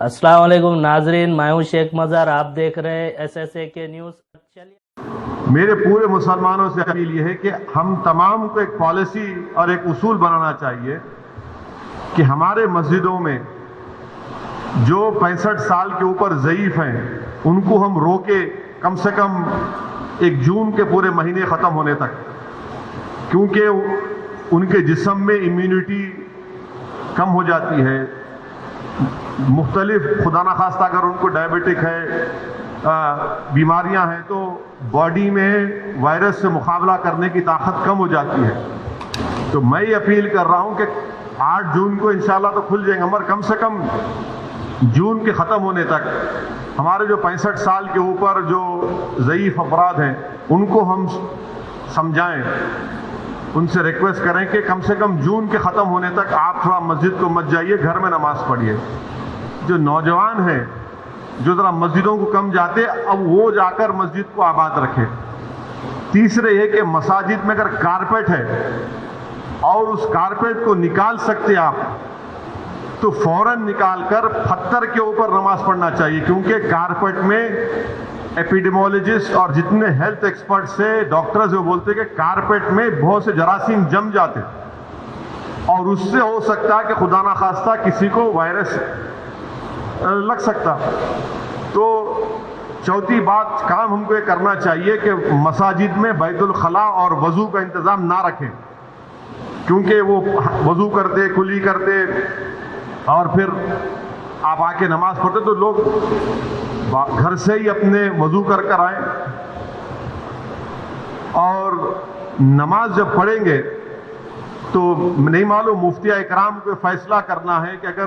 अस्सलाम वालेकुम नाजरीन, मैं हूं शेख मज़हर, आप देख रहे हैं SSAK न्यूज़। चलिए, मेरे पूरे मुसलमानों से अपील यह है कि हम तमाम को एक पॉलिसी और एक उसूल बनाना चाहिए कि हमारे मस्जिदों में जो 65 साल के ऊपर ज़ईफ़ हैं उनको हम रोके कम से कम 1 जून के पूरे महीने ख़त्म होने तक, क्योंकि उनके जिस्म में इम्यूनिटी कम हो जाती है। मुख्तलिफ खुदा न खास्ता अगर उनको डायबिटिक है, बीमारियां हैं, तो बॉडी में वायरस से मुकाबला करने की ताकत कम हो जाती है। तो मैं ये अपील कर रहा हूं कि 8 जून को इंशाल्लाह तो खुल जाएंगे, मगर कम से कम जून के ख़त्म होने तक हमारे जो 65 साल के ऊपर जो ज़ईफ़ अफराद हैं उनको हम समझाएं, उनसे रिक्वेस्ट करें कि कम से कम जून के ख़त्म होने तक आप थोड़ा मस्जिद को मत जाइए, घर में नमाज पढ़िए। जो नौजवान हैं जो ज़रा मस्जिदों को कम जाते, अब वो जाकर मस्जिद को आबाद रखें। तीसरे ये कि मसाजिद में अगर कारपेट है और उस कारपेट को निकाल सकते आप तो फौरन निकालकर पत्थर के ऊपर नमाज पढ़ना चाहिए, क्योंकि कारपेट में एपिडेमोलॉजिस्ट और जितने हेल्थ एक्सपर्ट से डॉक्टर्स वो बोलते हैं कि कारपेट में बहुत से जरासीम जम जाते और उससे हो सकता है कि खुदा ना खास्ता किसी को वायरस लग सकता। तो चौथी बात, काम हमको ये करना चाहिए कि मसाजिद में बैतुल खला और वजू का इंतज़ाम ना रखें, क्योंकि वो वजू करते, कुली करते और फिर आप आके नमाज पढ़ते, तो लोग घर से ही अपने वजू कर आए और नमाज जब पढ़ेंगे तो नहीं मालूम मुफ्तिया इकराम को फैसला करना है कि अगर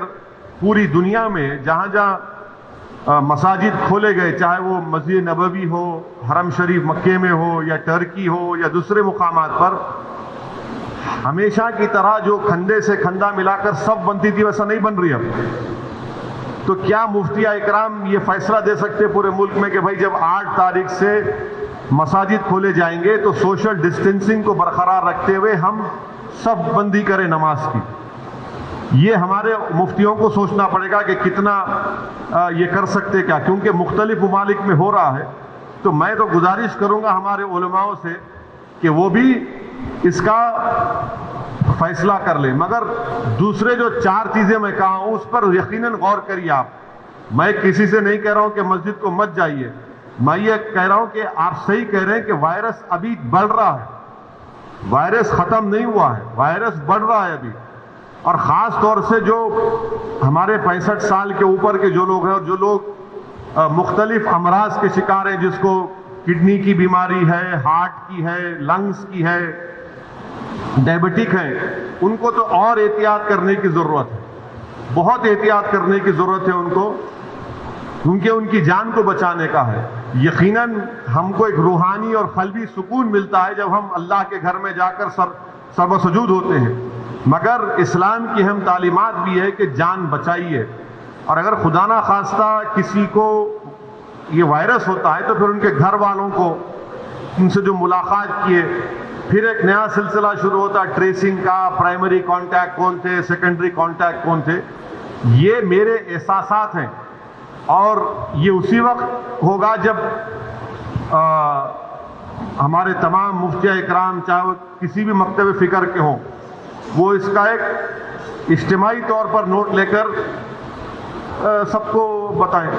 पूरी दुनिया में जहाँ जहाँ मसाजिद खोले गए, चाहे वो मस्जिद नबवी हो, हरम शरीफ मक्के में हो या टर्की हो या दूसरे मुकामात पर, हमेशा की तरह जो खंडे से खंदा मिलाकर सब बनती थी वैसा नहीं बन रही अब। तो क्या मुफ्तिया इकराम ये फैसला दे सकते पूरे मुल्क में कि भाई जब 8 तारीख से मसाजिद खोले जाएंगे तो सोशल डिस्टेंसिंग को बरकरार रखते हुए हम सब बंदी करें नमाज की? ये हमारे मुफ्तियों को सोचना पड़ेगा कि कितना ये कर सकते क्या, क्योंकि मुख्तलिफ ममालिक में हो रहा है। तो मैं तो गुजारिश करूंगा हमारे उलमाओं से कि वो भी इसका फैसला कर ले, मगर दूसरे जो 4 चीजें मैं कहा हूं उस पर यकीनन गौर करिए आप। मैं किसी से नहीं कह रहा हूं कि मस्जिद को मत जाइए, मैं ये कह रहा हूं कि आप सही कह रहे हैं कि वायरस अभी बढ़ रहा है, वायरस खत्म नहीं हुआ है, वायरस बढ़ रहा है अभी। और ख़ास तौर से जो हमारे 65 साल के ऊपर के जो लोग हैं और जो लोग मुख्तलिफ अमराज के शिकार हैं, जिसको किडनी की बीमारी है, हार्ट की है, लंग्स की है, डायबिटिक हैं, उनको तो और एहतियात करने की ज़रूरत है, बहुत एहतियात करने की ज़रूरत है उनको, क्योंकि उनकी जान को बचाने का है। यकीनन हमको एक रूहानी और क़ल्बी सुकून मिलता है जब हम अल्लाह के घर में जाकर सर्वसजूद होते हैं, मगर इस्लाम की अहम तालीमात भी है कि जान बचाइए। और अगर खुदा ना खास्ता किसी को ये वायरस होता है तो फिर उनके घर वालों को, उनसे जो मुलाकात किए, फिर एक नया सिलसिला शुरू होता है ट्रेसिंग का, प्राइमरी कांटेक्ट कौन थे, सेकेंडरी कांटेक्ट कौन थे। ये मेरे एहसासात हैं और ये उसी वक्त होगा जब हमारे तमाम मुफ्तिया इकराम, चाहे वो किसी भी मकतब फ़िक्र के हों, वो इसका एक इज्तिमाई तौर पर नोट लेकर सबको बताएं।